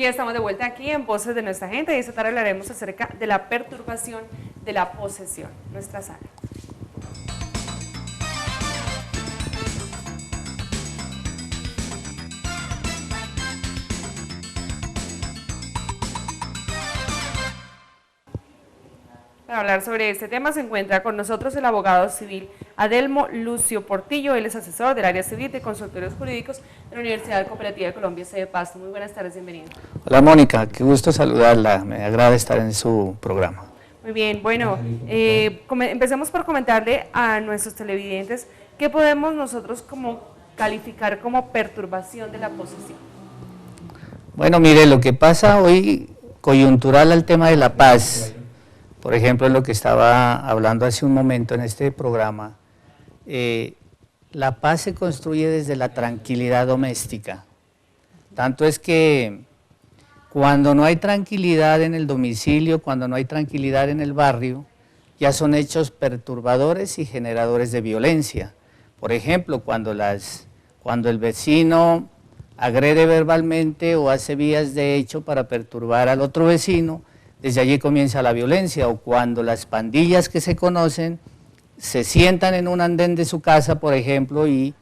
ya estamos de vuelta aquí en Voces de Nuestra Gente y esta tarde hablaremos acerca de la perturbación de la posesión, nuestra sala. Para hablar sobre este tema se encuentra con nosotros el abogado civil Adelmo Lucio Portillo. Él es asesor del área civil de consultorios jurídicos de la Universidad Cooperativa de Colombia, sede Pasto. Muy buenas tardes, bienvenido. Hola Mónica, qué gusto saludarla, me agrada estar en su programa. Muy bien, bueno, empecemos por comentarle a nuestros televidentes qué podemos nosotros calificar como perturbación de la posesión. Bueno, mire, lo que pasa hoy, coyuntural al tema de la paz, por ejemplo, lo que estaba hablando hace un momento en este programa, la paz se construye desde la tranquilidad doméstica. Tanto es que cuando no hay tranquilidad en el domicilio, cuando no hay tranquilidad en el barrio, ya son hechos perturbadores y generadores de violencia. Por ejemplo, cuando el vecino agrede verbalmente o hace vías de hecho para perturbar al otro vecino, desde allí comienza la violencia, o cuando las pandillas que se conocen se sientan en un andén de su casa, por ejemplo, y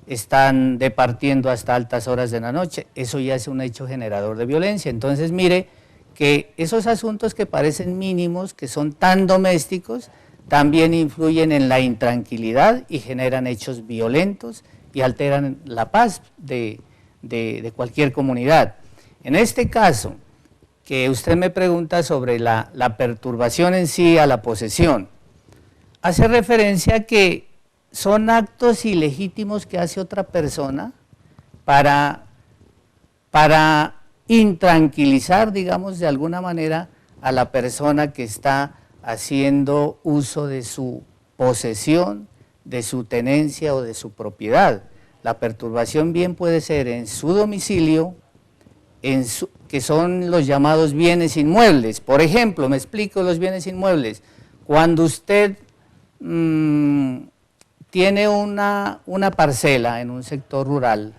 están departiendo hasta altas horas de la noche, eso ya es un hecho generador de violencia. Entonces mire que esos asuntos que parecen mínimos, que son tan domésticos, también influyen en la intranquilidad y generan hechos violentos y alteran la paz de cualquier comunidad. En este caso, que usted me pregunta sobre la perturbación en sí a la posesión, hace referencia a que son actos ilegítimos que hace otra persona para intranquilizar, digamos, de alguna manera a la persona que está haciendo uso de su posesión, de su tenencia o de su propiedad. La perturbación bien puede ser en su domicilio, que son los llamados bienes inmuebles. Por ejemplo, me explico los bienes inmuebles. Cuando usted tiene una parcela en un sector rural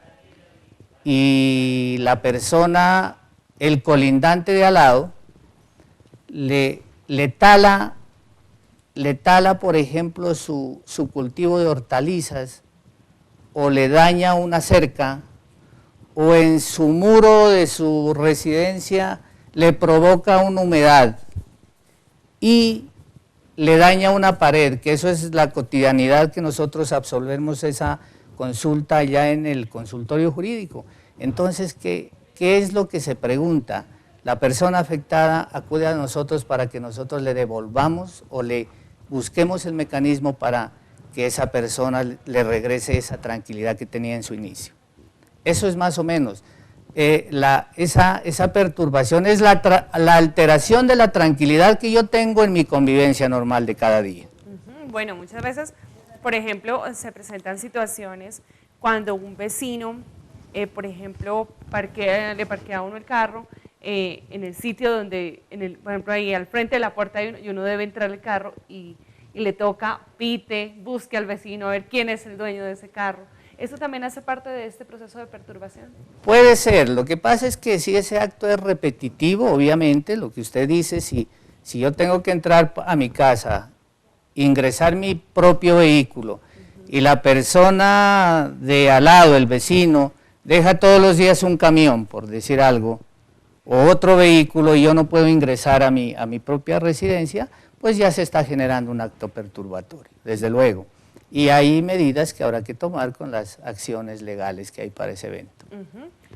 y la persona, el colindante de al lado, le tala, por ejemplo, su cultivo de hortalizas, o le daña una cerca, o en su muro de su residencia le provoca una humedad y le daña una pared, que eso es la cotidianidad que nosotros absolvemos esa consulta ya en el consultorio jurídico. Entonces, ¿qué es lo que se pregunta? La persona afectada acude a nosotros para que nosotros le devolvamos o le busquemos el mecanismo para que esa persona le regrese esa tranquilidad que tenía en su inicio. Eso es más o menos, esa perturbación es la alteración de la tranquilidad que yo tengo en mi convivencia normal de cada día. Bueno, muchas veces, por ejemplo, se presentan situaciones cuando un vecino, por ejemplo, le parquea a uno el carro en el sitio donde, por ejemplo, ahí al frente de la puerta y uno debe entrar el carro y le toca, pite, busque al vecino a ver quién es el dueño de ese carro. ¿Eso también hace parte de este proceso de perturbación? Puede ser, lo que pasa es que si ese acto es repetitivo, obviamente, lo que usted dice, si yo tengo que entrar a mi casa, ingresar mi propio vehículo, y la persona de al lado, el vecino, deja todos los días un camión, por decir algo, o otro vehículo, y yo no puedo ingresar a mi propia residencia, pues ya se está generando un acto perturbatorio, desde luego. Y hay medidas que habrá que tomar con las acciones legales que hay para ese evento.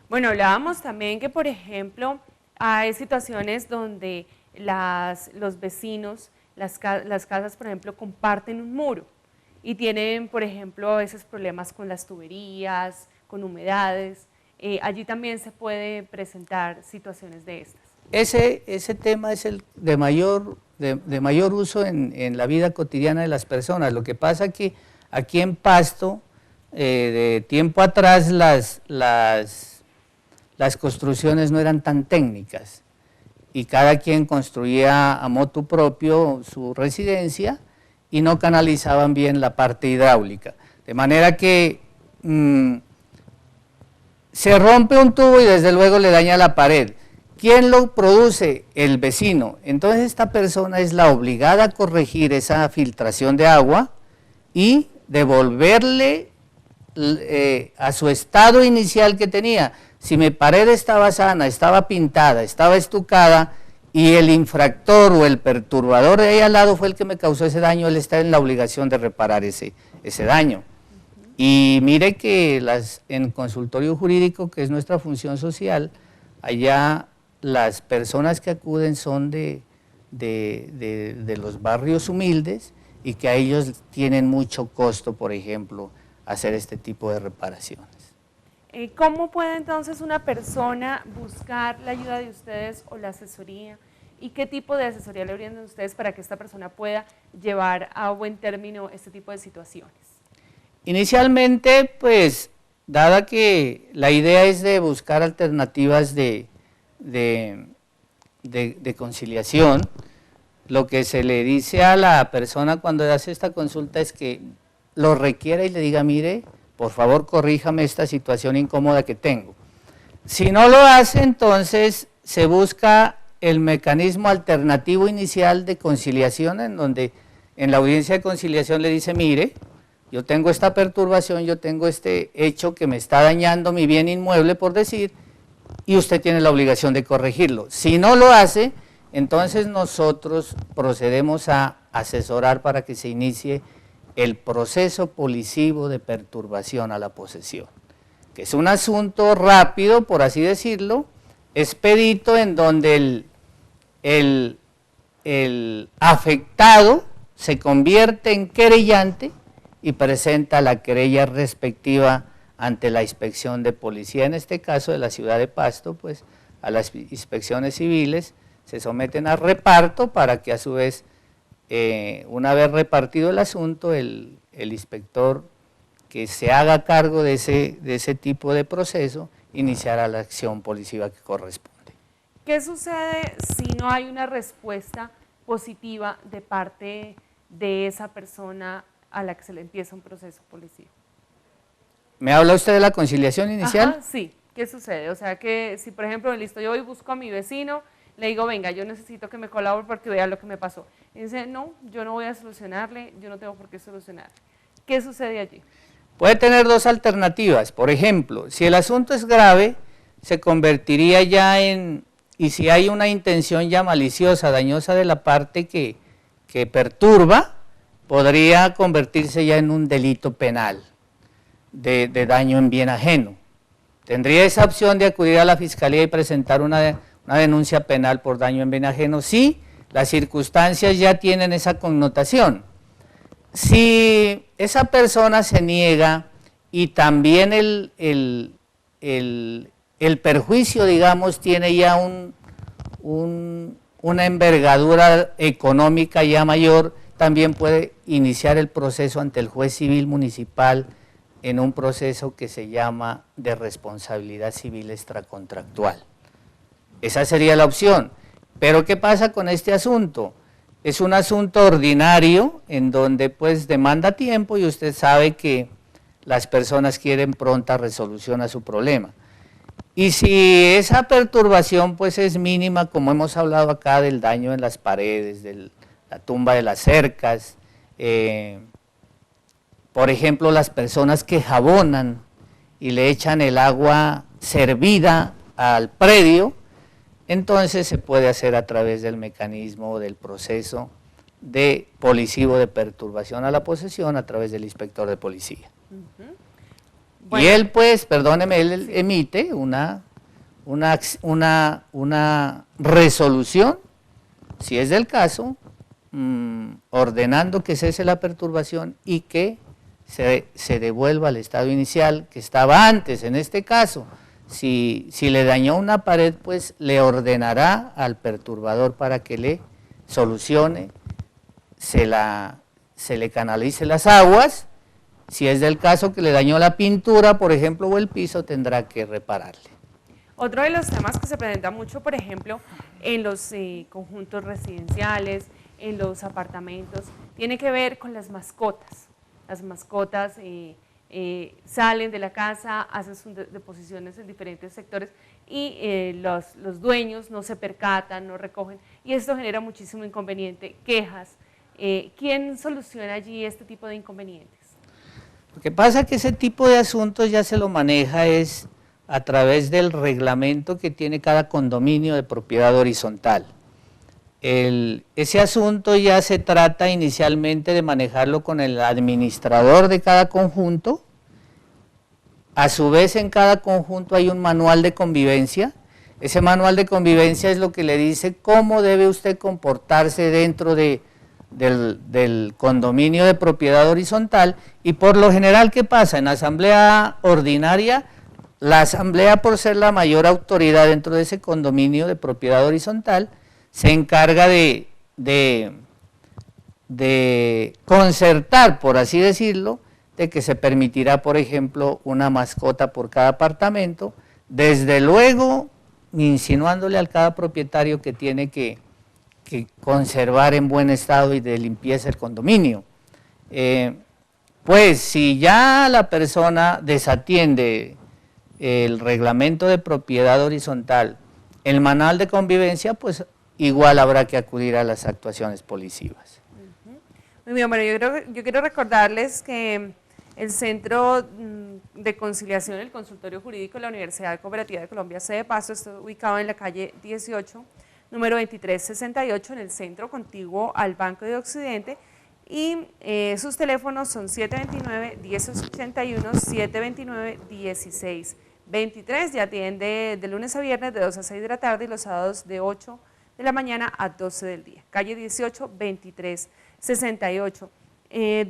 Bueno, hablábamos también que, por ejemplo, hay situaciones donde los vecinos, las casas, por ejemplo, comparten un muro y tienen, por ejemplo, a veces problemas con las tuberías, con humedades. Allí también se puede presentar situaciones de estas. Ese tema es el de mayor uso en la vida cotidiana de las personas. Lo que pasa es que aquí en Pasto, de tiempo atrás, las construcciones no eran tan técnicas y cada quien construía a motu propio su residencia y no canalizaban bien la parte hidráulica. De manera que se rompe un tubo y desde luego le daña la pared. ¿quién lo produce? El vecino. Entonces esta persona es la obligada a corregir esa filtración de agua y devolverle a su estado inicial que tenía. Si mi pared estaba sana, estaba pintada, estaba estucada y el infractor o el perturbador de ahí al lado fue el que me causó ese daño, él está en la obligación de reparar ese daño. Y mire que en consultorio jurídico, que es nuestra función social, allá las personas que acuden son de los barrios humildes y que a ellos tienen mucho costo, por ejemplo, hacer este tipo de reparaciones. ¿Cómo puede entonces una persona buscar la ayuda de ustedes o la asesoría? ¿Y qué tipo de asesoría le brindan ustedes para que esta persona pueda llevar a buen término este tipo de situaciones? Inicialmente, pues, dada que la idea es de buscar alternativas de conciliación, lo que se le dice a la persona cuando hace esta consulta es que lo requiera y le diga, mire, por favor corríjame esta situación incómoda que tengo. Si no lo hace, entonces se busca el mecanismo alternativo inicial de conciliación, en donde en la audiencia de conciliación le dice, mire, yo tengo esta perturbación, yo tengo este hecho que me está dañando mi bien inmueble, por decir, y usted tiene la obligación de corregirlo. Si no lo hace, entonces nosotros procedemos a asesorar para que se inicie el proceso policivo de perturbación a la posesión, que es un asunto rápido, por así decirlo, expedito, en donde el afectado se convierte en querellante y presenta la querella respectiva ante la inspección de policía, en este caso de la ciudad de Pasto, pues a las inspecciones civiles se someten a reparto para que a su vez, una vez repartido el asunto, el inspector que se haga cargo de ese tipo de proceso iniciará la acción policiva que corresponde. ¿Qué sucede si no hay una respuesta positiva de parte de esa persona a la que se le empieza un proceso policivo? ¿Me habla usted de la conciliación inicial? Ajá, sí. ¿Qué sucede? O sea que si, por ejemplo, listo, yo voy y busco a mi vecino, le digo, venga, yo necesito que me colabore porque vea lo que me pasó. Y dice, no, yo no voy a solucionarle, yo no tengo por qué solucionarle. ¿Qué sucede allí? Puede tener dos alternativas. Por ejemplo, si el asunto es grave, se convertiría ya en, y si hay una intención ya maliciosa, dañosa de la parte que perturba, podría convertirse ya en un delito penal de daño en bien ajeno. Tendría esa opción de acudir a la fiscalía y presentar una denuncia penal por daño en bien ajeno si las circunstancias ya tienen esa connotación. Si esa persona se niega y también el perjuicio, digamos, tiene ya una envergadura económica ya mayor, también puede iniciar el proceso ante el juez civil municipal en un proceso que se llama de responsabilidad civil extracontractual. Esa sería la opción. Pero ¿qué pasa con este asunto? Es un asunto ordinario en donde pues demanda tiempo y usted sabe que las personas quieren pronta resolución a su problema. Y si esa perturbación pues es mínima, como hemos hablado acá del daño en las paredes, de la tumba de las cercas, por ejemplo, las personas que jabonan y le echan el agua servida al predio, entonces se puede hacer a través del mecanismo del proceso de policivo de perturbación a la posesión a través del inspector de policía. Bueno, y él pues, perdóneme, él emite una resolución, si es del caso, ordenando que cese la perturbación y que se devuelva al estado inicial que estaba antes. En este caso, si le dañó una pared, pues le ordenará al perturbador para que le solucione, se le canalice las aguas. Si es del caso que le dañó la pintura, por ejemplo, o el piso, tendrá que repararle. Otro de los temas que se presenta mucho, por ejemplo, en los conjuntos residenciales, en los apartamentos, tiene que ver con las mascotas. Las mascotas salen de la casa, hacen sus deposiciones en diferentes sectores y los dueños no se percatan, no recogen, y esto genera muchísimo inconveniente, quejas. ¿Quién soluciona allí este tipo de inconvenientes? Lo que pasa es que ese tipo de asuntos ya se lo maneja es a través del reglamento que tiene cada condominio de propiedad horizontal. Ese asunto ya se trata inicialmente de manejarlo con el administrador de cada conjunto. A su vez, en cada conjunto hay un manual de convivencia. Ese manual de convivencia es lo que le dice cómo debe usted comportarse dentro del condominio de propiedad horizontal, y por lo general, ¿qué pasa? En asamblea ordinaria, la asamblea, por ser la mayor autoridad dentro de ese condominio de propiedad horizontal, se encarga de concertar, por así decirlo, de que se permitirá, por ejemplo, una mascota por cada apartamento, desde luego insinuándole a cada propietario que tiene que conservar en buen estado y de limpieza el condominio. Pues si ya la persona desatiende el reglamento de propiedad horizontal, el manual de convivencia, pues igual habrá que acudir a las actuaciones policivas. Muy bien, bueno, yo quiero recordarles que el Centro de Conciliación, el Consultorio Jurídico de la Universidad Cooperativa de Colombia, sede Pasto, está ubicado en la calle 18, número 2368, en el centro contiguo al Banco de Occidente, y sus teléfonos son 729-1081, 729-1623, y atiende de lunes a viernes de 2 a 6 de la tarde y los sábados de 8 de la mañana a 12 del día. Calle 18, 2368.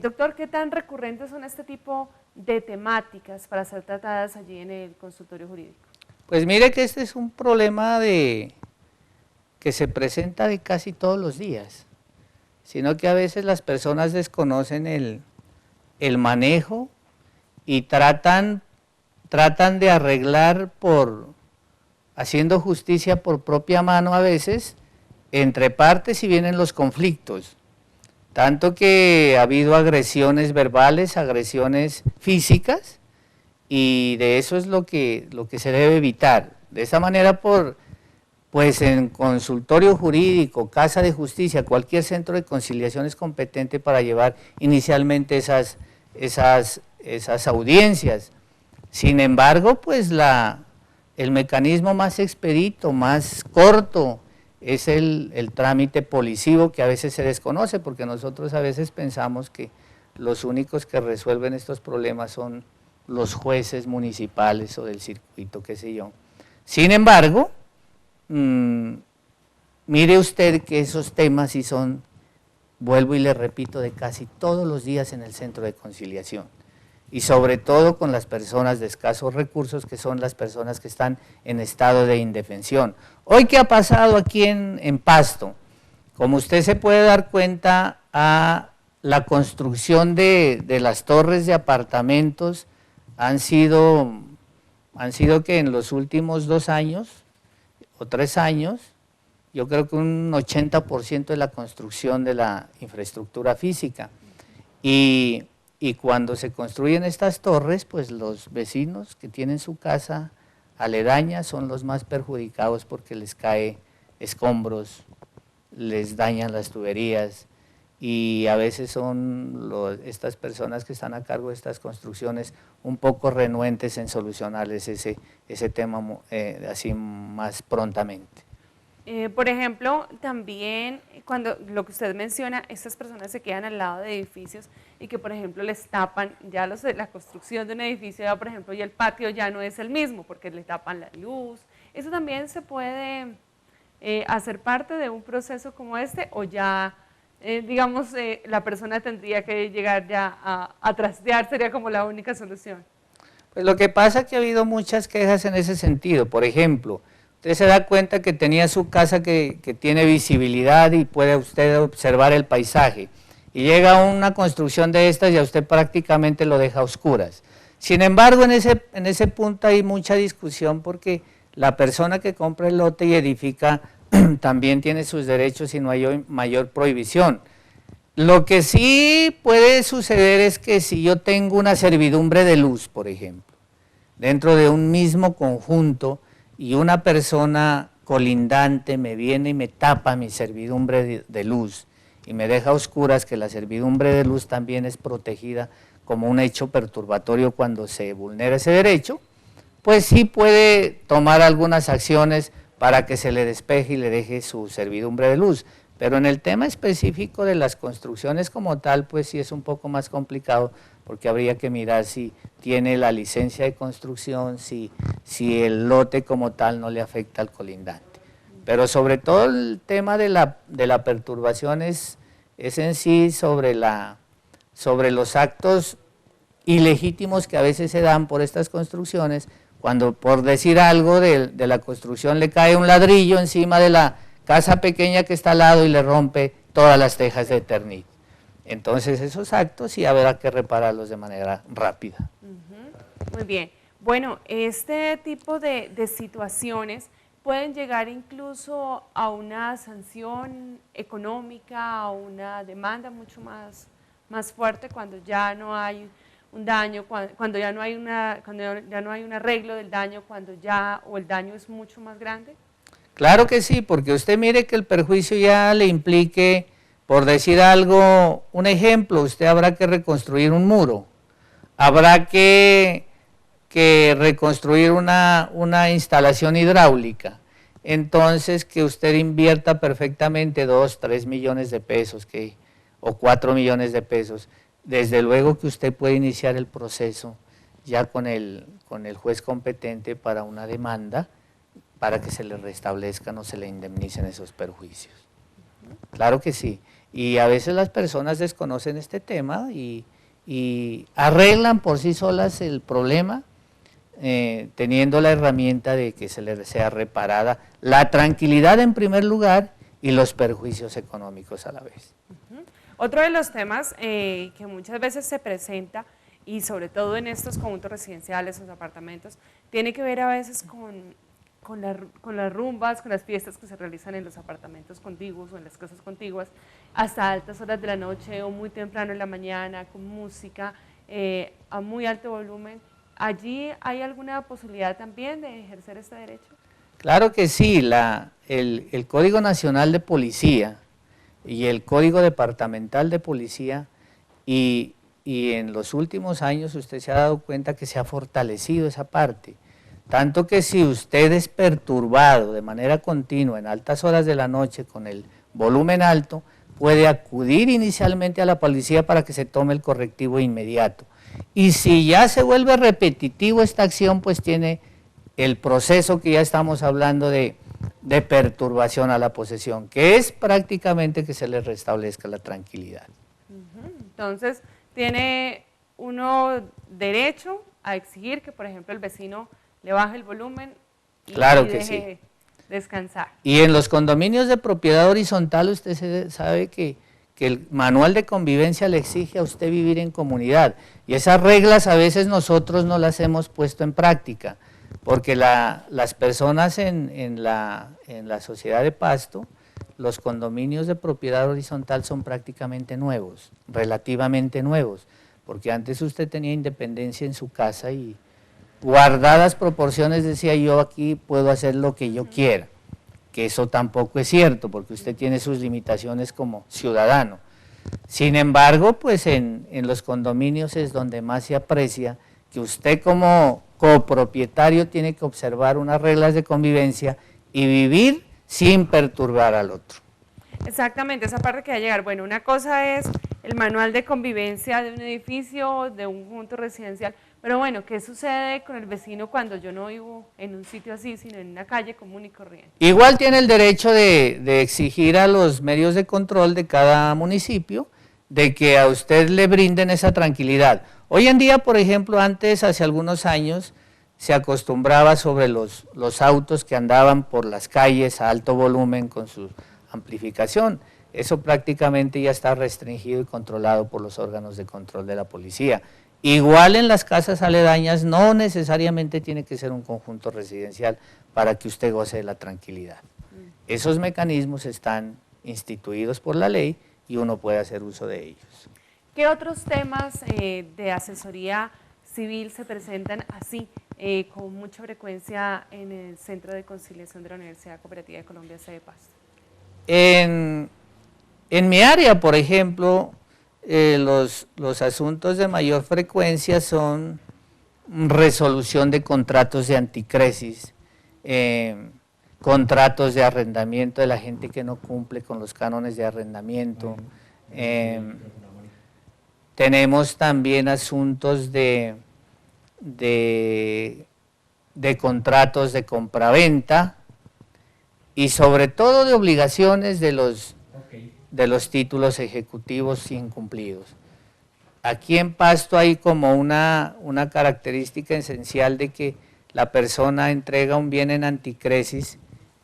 Doctor, ¿qué tan recurrentes son este tipo de temáticas para ser tratadas allí en el consultorio jurídico? Pues mire que este es un problema que se presenta de casi todos los días, sino que a veces las personas desconocen el manejo y tratan de arreglar haciendo justicia por propia mano a veces, entre partes, y vienen los conflictos. Tanto que ha habido agresiones verbales, agresiones físicas, y de eso es lo que se debe evitar. De esa manera, pues en consultorio jurídico, casa de justicia, cualquier centro de conciliación es competente para llevar inicialmente esas audiencias. Sin embargo, pues el mecanismo más expedito, más corto, es el trámite policivo, que a veces se desconoce, porque nosotros a veces pensamos que los únicos que resuelven estos problemas son los jueces municipales o del circuito, qué sé yo. Sin embargo, mire usted que esos temas sí son, vuelvo y le repito, de casi todos los días en el centro de conciliación, y sobre todo con las personas de escasos recursos, que son las personas que están en estado de indefensión. Hoy, ¿qué ha pasado aquí en Pasto? Como usted se puede dar cuenta, la construcción de las torres de apartamentos han sido que en los últimos 2 años o 3 años, yo creo que un 80% de la construcción de la infraestructura física. Y cuando se construyen estas torres, pues los vecinos que tienen su casa aledaña son los más perjudicados, porque les cae escombros, les dañan las tuberías, y a veces son estas personas que están a cargo de estas construcciones un poco renuentes en solucionarles ese tema así más prontamente. Por ejemplo, también cuando lo que usted menciona, estas personas se quedan al lado de edificios y que, por ejemplo, les tapan ya la construcción de un edificio, ya, por ejemplo, y el patio ya no es el mismo porque le tapan la luz. ¿Eso también se puede hacer parte de un proceso como este, o ya, digamos, la persona tendría que llegar ya a trastear, sería como la única solución? Pues lo que pasa es que ha habido muchas quejas en ese sentido. Por ejemplo, usted se da cuenta que tenía su casa que tiene visibilidad y puede usted observar el paisaje, y llega una construcción de estas y a usted prácticamente lo deja a oscuras. Sin embargo, en ese punto hay mucha discusión, porque la persona que compra el lote y edifica también tiene sus derechos y no hay mayor prohibición. Lo que sí puede suceder es que si yo tengo una servidumbre de luz, por ejemplo, dentro de un mismo conjunto y una persona colindante me viene y me tapa mi servidumbre de luz y me deja a oscuras, que la servidumbre de luz también es protegida como un hecho perturbatorio cuando se vulnera ese derecho, pues sí puede tomar algunas acciones para que se le despeje y le deje su servidumbre de luz. Pero en el tema específico de las construcciones como tal, pues sí es un poco más complicado, porque habría que mirar si tiene la licencia de construcción, si el lote como tal no le afecta al colindante. Pero sobre todo el tema de la perturbación es en sí sobre los actos ilegítimos que a veces se dan por estas construcciones, cuando por decir algo de la construcción le cae un ladrillo encima de la casa pequeña que está al lado y le rompe todas las tejas de Eternit. Entonces esos actos sí habrá que repararlos de manera rápida. Muy bien. Bueno, este tipo de situaciones pueden llegar incluso a una sanción económica, a una demanda mucho más fuerte cuando ya no hay un daño, cuando ya no hay un arreglo del daño, o el daño es mucho más grande. Claro que sí, porque usted mire que el perjuicio ya le implique, por decir algo, un ejemplo, usted habrá que reconstruir un muro, habrá que reconstruir una instalación hidráulica, entonces que usted invierta perfectamente 2, 3 millones de pesos o 4 millones de pesos, desde luego que usted puede iniciar el proceso ya con el juez competente para una demanda, para que se le restablezcan o se le indemnicen esos perjuicios. Claro que sí, y a veces las personas desconocen este tema y arreglan por sí solas el problema, teniendo la herramienta de que se le sea reparada la tranquilidad en primer lugar y los perjuicios económicos a la vez. Otro de los temas que muchas veces se presenta, y sobre todo en estos conjuntos residenciales, los apartamentos, tiene que ver a veces con las rumbas, con las fiestas que se realizan en los apartamentos contiguos o en las casas contiguas, hasta altas horas de la noche o muy temprano en la mañana, con música a muy alto volumen. ¿Allí hay alguna posibilidad también de ejercer este derecho? Claro que sí, el Código Nacional de Policía y el Código Departamental de Policía, y en los últimos años usted se ha dado cuenta que se ha fortalecido esa parte, tanto que si usted es perturbado de manera continua en altas horas de la noche con el volumen alto, puede acudir inicialmente a la policía para que se tome el correctivo inmediato. Y si ya se vuelve repetitivo esta acción, pues tiene el proceso que ya estamos hablando de perturbación a la posesión, que es prácticamente que se le restablezca la tranquilidad. Entonces, tiene uno derecho a exigir que, por ejemplo, el vecino le baje el volumen y deje descansar. Y en los condominios de propiedad horizontal usted sabe que el manual de convivencia le exige a usted vivir en comunidad, y esas reglas a veces nosotros no las hemos puesto en práctica, porque las personas en la sociedad de Pasto, los condominios de propiedad horizontal son prácticamente nuevos, relativamente nuevos, porque antes usted tenía independencia en su casa y guardadas proporciones decía yo aquí puedo hacer lo que yo quiera, que eso tampoco es cierto, porque usted tiene sus limitaciones como ciudadano. Sin embargo, pues en los condominios es donde más se aprecia que usted como copropietario tiene que observar unas reglas de convivencia y vivir sin perturbar al otro. Exactamente, esa parte que va a llegar. Bueno, una cosa es el manual de convivencia de un edificio, de un conjunto residencial, pero bueno, ¿qué sucede con el vecino cuando yo no vivo en un sitio así, sino en una calle común y corriente? Igual tiene el derecho de exigir a los medios de control de cada municipio de que a usted le brinden esa tranquilidad. Hoy en día, por ejemplo, antes, hace algunos años, se acostumbraba sobre los autos que andaban por las calles a alto volumen con su amplificación. Eso prácticamente ya está restringido y controlado por los órganos de control de la policía. Igual en las casas aledañas no necesariamente tiene que ser un conjunto residencial para que usted goce de la tranquilidad. Esos mecanismos están instituidos por la ley y uno puede hacer uso de ellos. ¿Qué otros temas de asesoría civil se presentan así, con mucha frecuencia en el Centro de Conciliación de la Universidad Cooperativa de Colombia, sede Pasto? En mi área, por ejemplo, los asuntos de mayor frecuencia son resolución de contratos de anticresis, contratos de arrendamiento de la gente que no cumple con los cánones de arrendamiento. Tenemos también asuntos de contratos de compraventa y sobre todo de obligaciones de los títulos ejecutivos incumplidos. Aquí en Pasto hay como una característica esencial de que la persona entrega un bien en anticresis,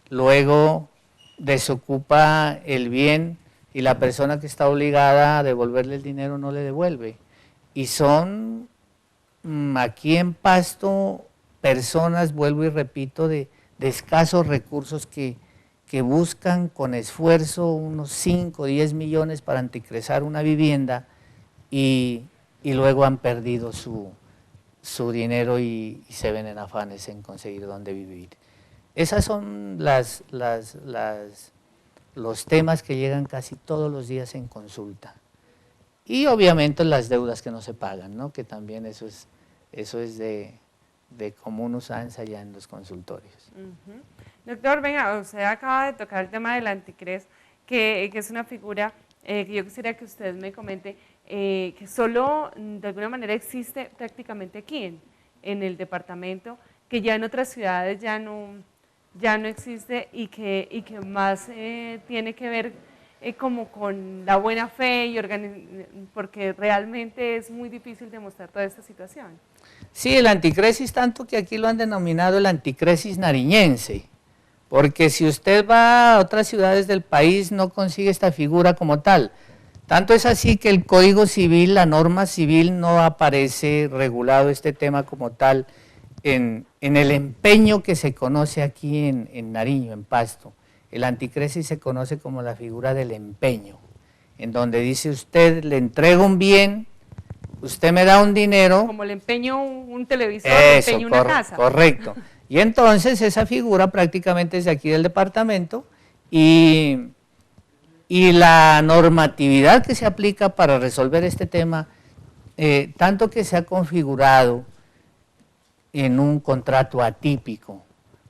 luego desocupa el bien y la persona que está obligada a devolverle el dinero no le devuelve. Y son aquí en Pasto personas, vuelvo y repito, de escasos recursos que buscan con esfuerzo unos 5 o 10 millones para anticresar una vivienda y luego han perdido su dinero y se ven en afanes en conseguir dónde vivir. Esas son los temas que llegan casi todos los días en consulta. Y obviamente las deudas que no se pagan, ¿no? Que también eso es de común usanza ya en los consultorios. Doctor, venga, usted acaba de tocar el tema del anticres, que es una figura que yo quisiera que usted me comente, que solo de alguna manera existe prácticamente aquí en el departamento, que ya en otras ciudades ya no existe y que más tiene que ver como con la buena fe y porque realmente es muy difícil demostrar toda esta situación. Sí, el anticresis, tanto que aquí lo han denominado el anticresis nariñense, porque si usted va a otras ciudades del país no consigue esta figura como tal. Tanto es así que el Código Civil, la norma civil, no aparece regulado este tema como tal en el empeño que se conoce aquí en Nariño, en Pasto. El anticresis se conoce como la figura del empeño, en donde dice usted, le entrego un bien, usted me da un dinero. Como le empeño un televisor, le empeño una casa. Correcto. Y entonces esa figura prácticamente es de aquí del departamento y la normatividad que se aplica para resolver este tema, tanto que se ha configurado en un contrato atípico,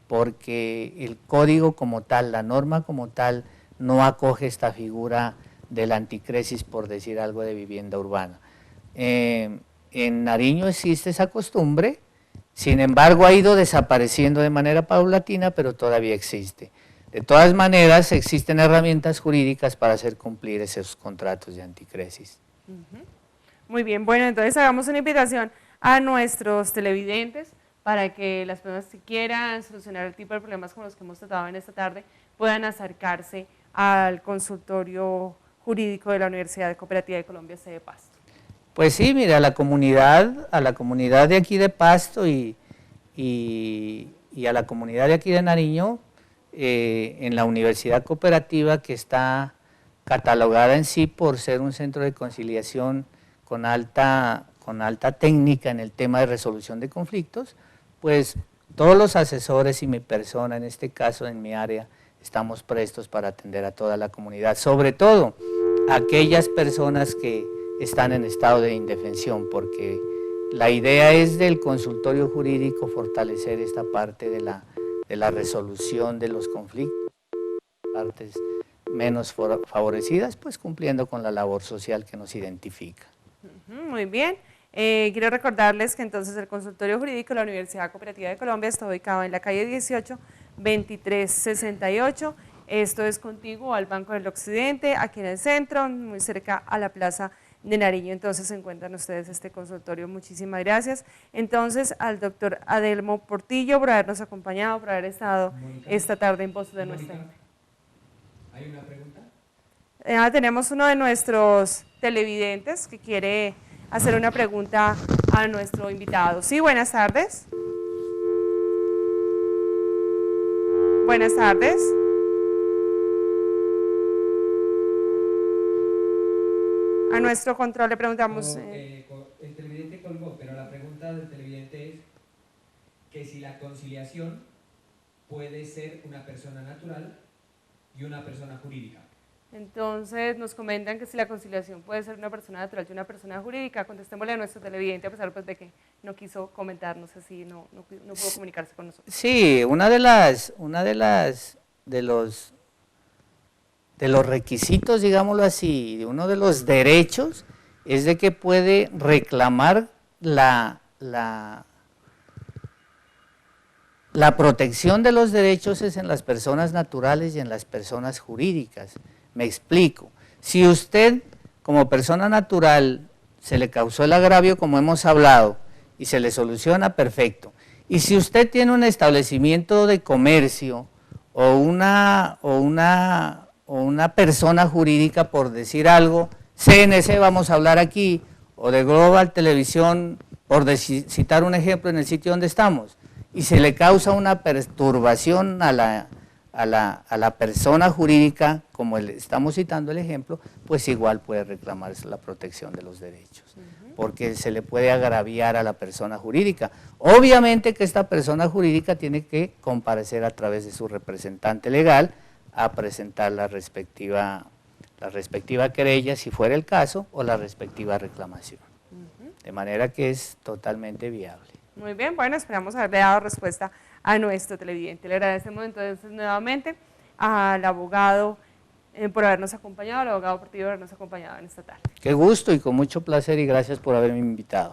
porque el código como tal, la norma como tal, no acoge esta figura del anticresis, por decir algo, de vivienda urbana. En Nariño existe esa costumbre, sin embargo ha ido desapareciendo de manera paulatina, pero todavía existe. De todas maneras, existen herramientas jurídicas para hacer cumplir esos contratos de anticresis. Muy bien, bueno, entonces hagamos una invitación a nuestros televidentes para que las personas que quieran solucionar el tipo de problemas con los que hemos tratado en esta tarde puedan acercarse al consultorio jurídico de la Universidad Cooperativa de Colombia, sede Pasto. Pues sí, mira, a la comunidad de aquí de Pasto y a la comunidad de aquí de Nariño, en la Universidad Cooperativa, que está catalogada en sí por ser un centro de conciliación con alta técnica en el tema de resolución de conflictos, pues todos los asesores y mi persona, en este caso en mi área, estamos prestos para atender a toda la comunidad, sobre todo a aquellas personas que están en estado de indefensión, porque la idea es del consultorio jurídico fortalecer esta parte de la resolución de los conflictos, partes menos favorecidas, pues cumpliendo con la labor social que nos identifica. Muy bien. Quiero recordarles que entonces el consultorio jurídico de la Universidad Cooperativa de Colombia está ubicado en la calle 18, 2368. Esto es contiguo al Banco del Occidente, aquí en el centro, muy cerca a la Plaza de Nariño. Entonces se encuentran ustedes este consultorio. Muchísimas gracias. Entonces al doctor Adelmo Portillo por habernos acompañado, por haber estado esta tarde en Voz de Nuestra Gente. ¿Hay una pregunta? Tenemos uno de nuestros televidentes que quiere hacer una pregunta a nuestro invitado. Sí, buenas tardes. Buenas tardes. A nuestro control le preguntamos. El televidente colgó, pero la pregunta del televidente es que si la conciliación puede ser una persona natural y una persona jurídica. Entonces nos comentan que si la conciliación puede ser una persona natural y una persona jurídica, contestémosle a nuestro televidente a pesar pues, de que no quiso comentarnos así, no pudo comunicarse con nosotros. Sí, de los requisitos, digámoslo así, uno de los derechos es de que puede reclamar la protección de los derechos es en las personas naturales y en las personas jurídicas. Me explico. Si usted, como persona natural, se le causó el agravio, como hemos hablado, y se le soluciona, perfecto. Y si usted tiene un establecimiento de comercio o una persona jurídica, por decir algo, CNC vamos a hablar aquí, o de Global Televisión, por citar un ejemplo en el sitio donde estamos, y se le causa una perturbación a la persona jurídica, como estamos citando el ejemplo, pues igual puede reclamarse la protección de los derechos, porque se le puede agraviar a la persona jurídica. Obviamente que esta persona jurídica tiene que comparecer a través de su representante legal a presentar la respectiva querella, si fuera el caso, o la respectiva reclamación. De manera que es totalmente viable. Muy bien, bueno, esperamos haberle dado respuesta a nuestro televidente. Le agradecemos entonces nuevamente al abogado por habernos acompañado, al abogado Portillo por habernos acompañado en esta tarde. Qué gusto y con mucho placer y gracias por haberme invitado.